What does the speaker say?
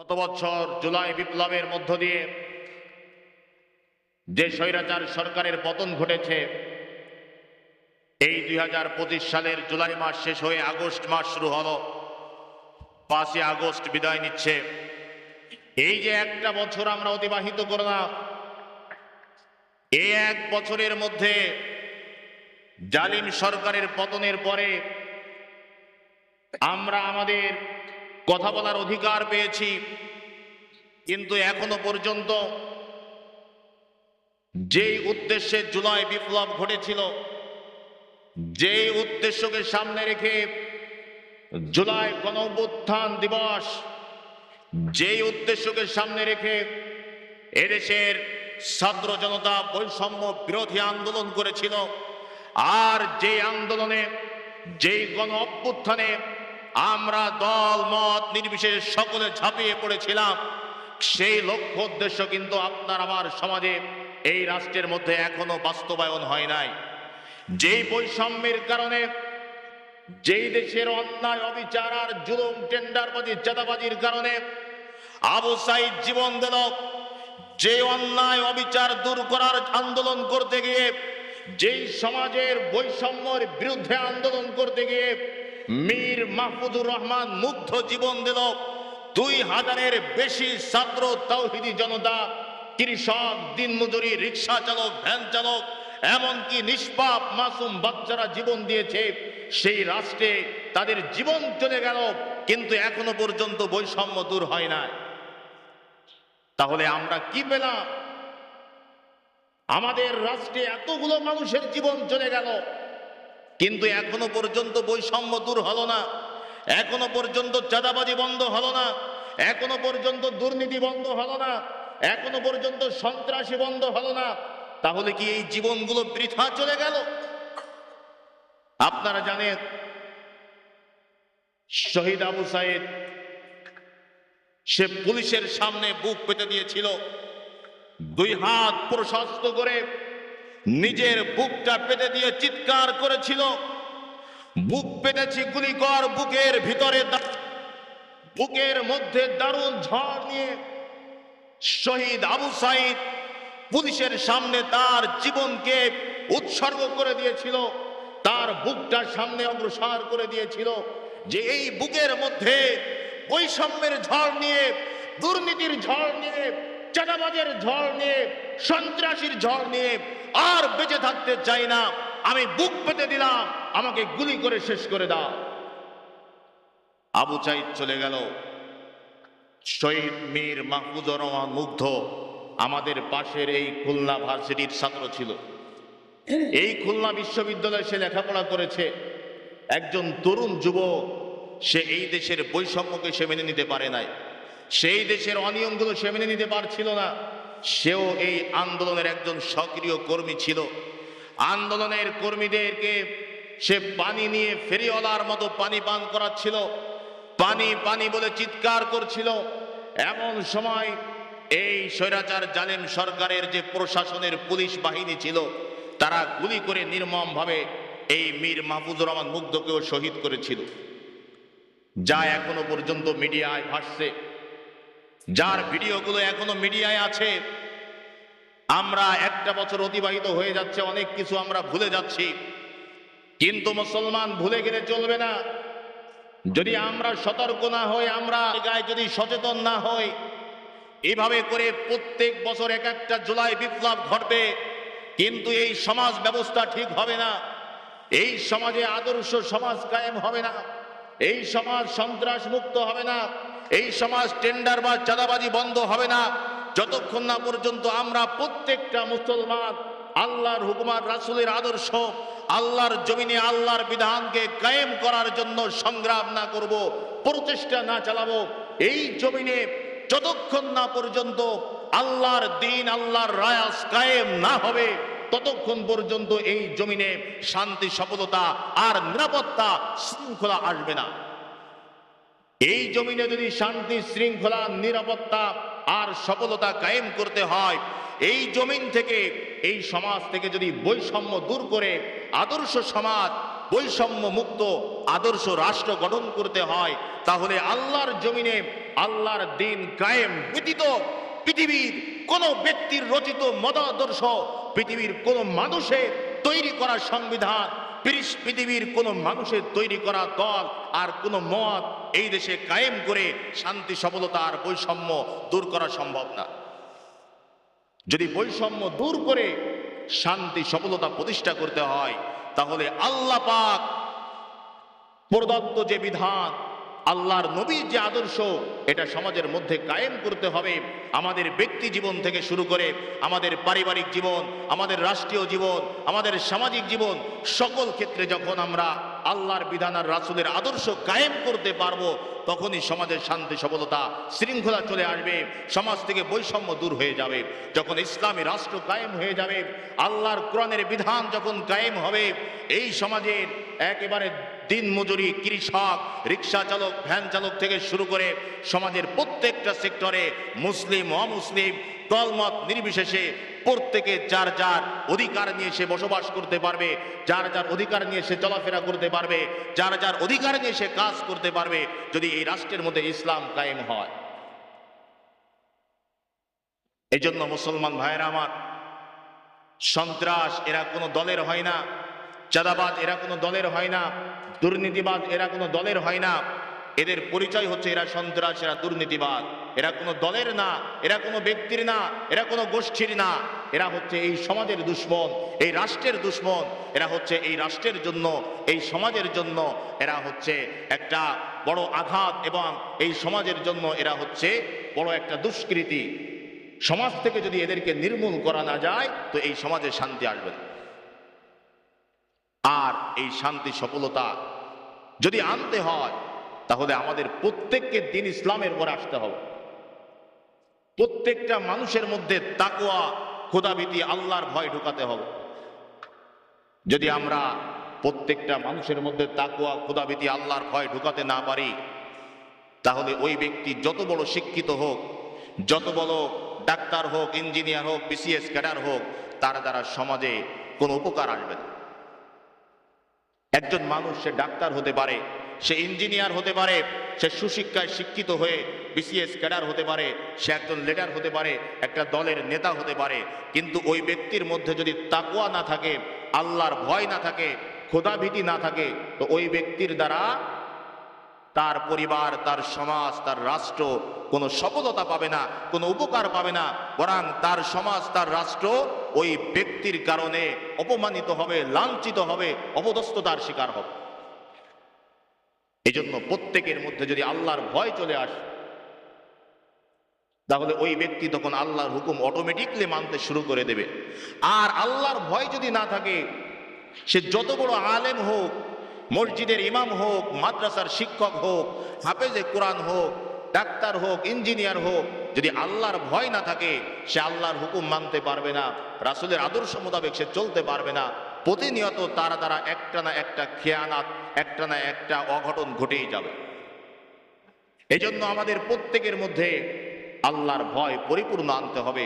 গত বছর জুলাই বিপ্লবের মধ্য দিয়ে যে স্বৈরাচার সরকারের পতন ঘটেছে, এই 2025 সালের জুলাই মাস শেষ হয়ে আগস্ট মাস শুরু হলো। 5ই আগস্ট বিদায় নিচ্ছে। এই যে একটা বছর আমরা অতিবাহিত করলাম, এই এক বছরের মধ্যে জালিম সরকারের পতনের পরে আমরা আমাদের কথা বলার অধিকার পেয়েছি, কিন্তু এখনো পর্যন্ত যেই উদ্দেশ্যে জুলাই বিপ্লব ঘটেছিল, যেই উদ্দেশ্যকে সামনে রেখে জুলাই গণঅভ্যুত্থান দিবস, যেই উদ্দেশ্যকে সামনে রেখে এদেশের ছাত্র জনতা বৈষম্য বিরোধী আন্দোলন করেছিল, আর যেই আন্দোলনে, যেই গণ অভ্যুত্থানে আমরা দল মত নির্বিশেষে সকলে ঝাঁপিয়ে পড়েছিলাম, সেই লক্ষ্য উদ্দেশ্য কিন্তু আপনার আমার সমাজে, এই রাষ্ট্রের মধ্যে এখনো বাস্তবায়ন হয় নাই। যেই বৈষম্যের কারণে, যেই দেশের অন্যায় অবিচার আর জুলুম টেন্ডারবাজি চাঁদাবাজির কারণে আবু সাইদ জীবন দিল, যে অন্যায় অবিচার দূর করার আন্দোলন করতে গিয়ে, যেই সমাজের বৈষম্যের বিরুদ্ধে আন্দোলন করতে গিয়ে মীর মাহফুজুর রহমান মুগ্ধ জীবন দিল, 2000-এর বেশি ছাত্র তাওহীদি জনতা, কৃষক, দিনমজুরি, রিক্সা চালক, ভ্যান চালক, এমনকি নিষ্পাপ মাসুম বাচ্চারা জীবন দিয়েছে। সেই রাষ্ট্রে তাদের জীবন চলে গেল, কিন্তু এখনো পর্যন্ত বৈষম্য দূর হয় না। তাহলে আমরা কি পেলাম? আমাদের রাষ্ট্রে এতগুলো মানুষের জীবন চলে গেল, কিন্তু এখনো পর্যন্ত বৈষম্য দূর হলো না, এখনো পর্যন্ত চাঁদাবাজি বন্ধ হলো না, এখনো পর্যন্ত দুর্নীতি বন্ধ হলো না, এখনো পর্যন্ত সন্ত্রাসী বন্ধ হলো না। তাহলে কি এই জীবনগুলো বৃথা চলে গেল? আপনারা জানেন, শহীদ আবু সাইদ সে পুলিশের সামনে বুক পেতে দিয়েছিল, 2 হাত প্রশস্ত করে নিজের বুকটা পেতে দিয়ে চিৎকার করেছিল, বুক পেতেছি গুলি কর, বুকের ভিতরে, বুকের মধ্যে দারুণ ঝড় নিয়ে শহীদ আবু সাইদ পুলিশের সামনে তার জীবনকে উৎসর্গ করে দিয়েছিল, তার বুকটা সামনে অগ্রসর করে দিয়েছিল, যে এই বুকের মধ্যে বৈষম্যের ঝড় নিয়ে, দুর্নীতির ঝড় নিয়ে, চাঁদাবাজের ঝড় নিয়ে, সন্ত্রাসীর ঝড় নিয়ে আর বেঁচে থাকতে চাই না, আমি বুক পেতে দিলাম, আমাকে গুলি করে শেষ করে দাও। আবু সাইদ চলে গেল, শহীদ মীর মাহফুজুর রহমান মুগ্ধ আমাদের পাশের এই খুলনা ভার্সিটির ছাত্র ছিল। এই খুলনা বিশ্ববিদ্যালয়ে সে লেখাপড়া করেছে। একজন তরুণ যুবক, সে এই দেশের বৈষম্যকে সে মেনে নিতে পারে নাই, সেই দেশের অনিয়মগুলো সে মেনে নিতে পারছিল না। সেও এই আন্দোলনের একজন সক্রিয় কর্মী ছিল। আন্দোলনের কর্মীদেরকে সে পানি নিয়ে ফেরিওয়ালার মতো পানি পান করাচ্ছিল, পানি পানি বলে চিৎকার করছিল। এমন সময় এই স্বৈরাচার জালেম সরকারের যে প্রশাসনের পুলিশ বাহিনী ছিল, তারা গুলি করে নির্মমভাবে এই মীর মাহফুজুর রহমান মুগ্ধকেও শহীদ করেছিল, যা এখনো পর্যন্ত মিডিয়ায় ভাসছে, যার ভিডিওগুলো এখনো মিডিয়ায় আছে। আমরা একটা বছর অতিবাহিত হয়ে যাচ্ছে, অনেক কিছু আমরা ভুলে যাচ্ছি, কিন্তু মুসলমান ভুলে গেলে চলবে না। যদি আমরা সতর্ক না হই, আমরা যদি সচেতন না হই, এভাবে করে প্রত্যেক বছর এক একটা জুলাই বিপ্লব ঘটবে, কিন্তু এই সমাজ ব্যবস্থা ঠিক হবে না, এই সমাজে আদর্শ সমাজ কায়েম হবে না, এই সমাজ সন্ত্রাস মুক্ত হবে না, এই সমাজ টেন্ডার বা চাঁদাবাজি বন্ধ হবে না, যতক্ষণ না পর্যন্ত আমরা প্রত্যেকটা মুসলমান আল্লাহর হুকুমার রাসূলের আদর্শ, আল্লাহর জমিনে আল্লাহর বিধানকে কায়েম করার জন্য সংগ্রাম না করব, প্রচেষ্টা না চালাবো, এই জমিনে যতক্ষণ না পর্যন্ত আল্লাহর দ্বীন, আল্লাহর রায়াস কায়েম না হবে, ততক্ষণ পর্যন্ত এই জমিনে শান্তি, সফলতা আর নিরাপত্তা, শৃঙ্খলা আসবে না। এই জমিনে যদি শান্তি, শৃঙ্খলা, নিরাপত্তা আর সফলতা কায়েম করতে হয়, এই জমিন থেকে, এই সমাজ থেকে যদি বৈষম্য দূর করে আদর্শ সমাজ, বৈষম্য মুক্ত আদর্শ রাষ্ট্র গঠন করতে হয়, তাহলে আল্লাহর জমিনে আল্লাহর দিন কায়েম ব্যতীত পৃথিবীর কোন ব্যক্তির রচিত মতাদর্শ, পৃথিবীর কোন মানুষের তৈরি করা সংবিধান, পৃথিবীর কোন মানুষের তৈরি করা দল আর কোন মত এই দেশে কায়েম করে শান্তি সফলতা আর বৈষম্য দূর করা সম্ভব না। যদি বৈষম্য দূর করে শান্তি সফলতা প্রতিষ্ঠা করতে হয়, তাহলে আল্লাহ পাক প্রদত্ত যে বিধান, আল্লাহর নবীর যে আদর্শ, এটা সমাজের মধ্যে কায়েম করতে হবে। আমাদের ব্যক্তি জীবন থেকে শুরু করে আমাদের পারিবারিক জীবন, আমাদের রাষ্ট্রীয় জীবন, আমাদের সামাজিক জীবন, সকল ক্ষেত্রে যখন আমরা আল্লাহর বিধান আর রাসূলের আদর্শ কায়েম করতে পারবো, তখনই সমাজের শান্তি সফলতা শৃঙ্খলা চলে আসবে, সমাজ থেকে বৈষম্য দূর হয়ে যাবে। যখন ইসলামী রাষ্ট্র কায়েম হয়ে যাবে, আল্লাহর কোরআনের বিধান যখন কায়েম হবে, এই সমাজের একেবারে দিন মজুরি, কৃষক, রিক্সা চালক, ভ্যান চালক থেকে শুরু করে সমাজের প্রত্যেকটা সেক্টরে মুসলিম অমুসলিম দলমত নির্বিশেষে প্রত্যেকে যার যার অধিকার নিয়ে সে বসবাস করতে পারবে, যার যার অধিকার নিয়ে সে চলাফেরা করতে পারবে, যার যার অধিকার নিয়ে সে কাজ করতে পারবে, যদি এই রাষ্ট্রের মধ্যে ইসলাম কায়েম হয়। এই জন্য মুসলমান ভাইয়েরা আমার, সন্ত্রাস এরা কোনো দলের হয় না, চাঁদাবাজ এরা কোনো দলের হয় না, দুর্নীতিবাজ এরা কোনো দলের হয় না। এদের পরিচয় হচ্ছে এরা সন্ত্রাস, এরা দুর্নীতিবাজ। এরা কোনো দলের না, এরা কোনো ব্যক্তির না, এরা কোনো গোষ্ঠীর না। এরা হচ্ছে এই সমাজের দুশ্মন, এই রাষ্ট্রের দুশ্মন। এরা হচ্ছে এই রাষ্ট্রের জন্য, এই সমাজের জন্য এরা হচ্ছে একটা বড় আঘাত, এবং এই সমাজের জন্য এরা হচ্ছে বড় একটা দুষ্কৃতি। সমাজ থেকে যদি এদেরকে নির্মূল করা না যায়, তো এই সমাজে শান্তি আসবে না। আর এই শান্তি সফলতা যদি আনতে হয়, তাহলে আমাদের প্রত্যেককে দিন ইসলামের উপর আসতে হবে। প্রত্যেকটা মানুষের মধ্যে তাকওয়া, খোদাভীতি, আল্লাহর ভয় ঢুকাতে হবে। যদি আমরা প্রত্যেকটা মানুষের মধ্যে তাকওয়া, খোদাভীতি, আল্লাহর ভয় ঢুকাতে না পারি, তাহলে ওই ব্যক্তি যত বড় শিক্ষিত হোক, যত বড় ডাক্তার হোক, ইঞ্জিনিয়ার হোক, বিসিএস ক্যাডার হোক, তার দ্বারা সমাজে কোনো উপকার আসবে না। একজন মানুষ সে ডাক্তার হতে পারে, সে ইঞ্জিনিয়ার হতে পারে, সে সুশিক্ষায় শিক্ষিত হয়ে বিসিএস ক্যাডার হতে পারে, সে একজন লিডার হতে পারে, একটা দলের নেতা হতে পারে, কিন্তু ওই ব্যক্তির মধ্যে যদি তাকওয়া না থাকে, আল্লাহর ভয় না থাকে, খোদাভীতি না থাকে, তো ওই ব্যক্তির দ্বারা তার পরিবার, তার সমাজ, তার রাষ্ট্র কোনো সফলতা পাবে না, কোনো উপকার পাবে না। বরং তার সমাজ, তার রাষ্ট্র ওই ব্যক্তির কারণে অপমানিত হবে, লাঞ্ছিত হবে, অপদস্থতার শিকার হবে। এই জন্য প্রত্যেকের মধ্যে যদি আল্লাহর ভয় চলে আসে, তাহলে ওই ব্যক্তি তখন আল্লাহর হুকুম অটোমেটিকলি মানতে শুরু করে দেবে। আর আল্লাহর ভয় যদি না থাকে, সে যত বড় আলেম হোক, মসজিদের ইমাম হোক, মাদ্রাসার শিক্ষক হোক, হাফেজে কোরআন হোক, ডাক্তার হোক, ইঞ্জিনিয়ার হোক, যদি আল্লাহর ভয় না থাকে, সে আল্লাহর হুকুম মানতে পারবে না, রাসূলের আদর্শ মোতাবেক সে চলতে পারবে না। প্রতিনিয়ত তার দ্বারা একটা না একটা খেয়ানাত, একটা না একটা অঘটন ঘটেই যাবে। এই জন্য আমাদের প্রত্যেকের মধ্যে আল্লাহর ভয় পরিপূর্ণ আনতে হবে।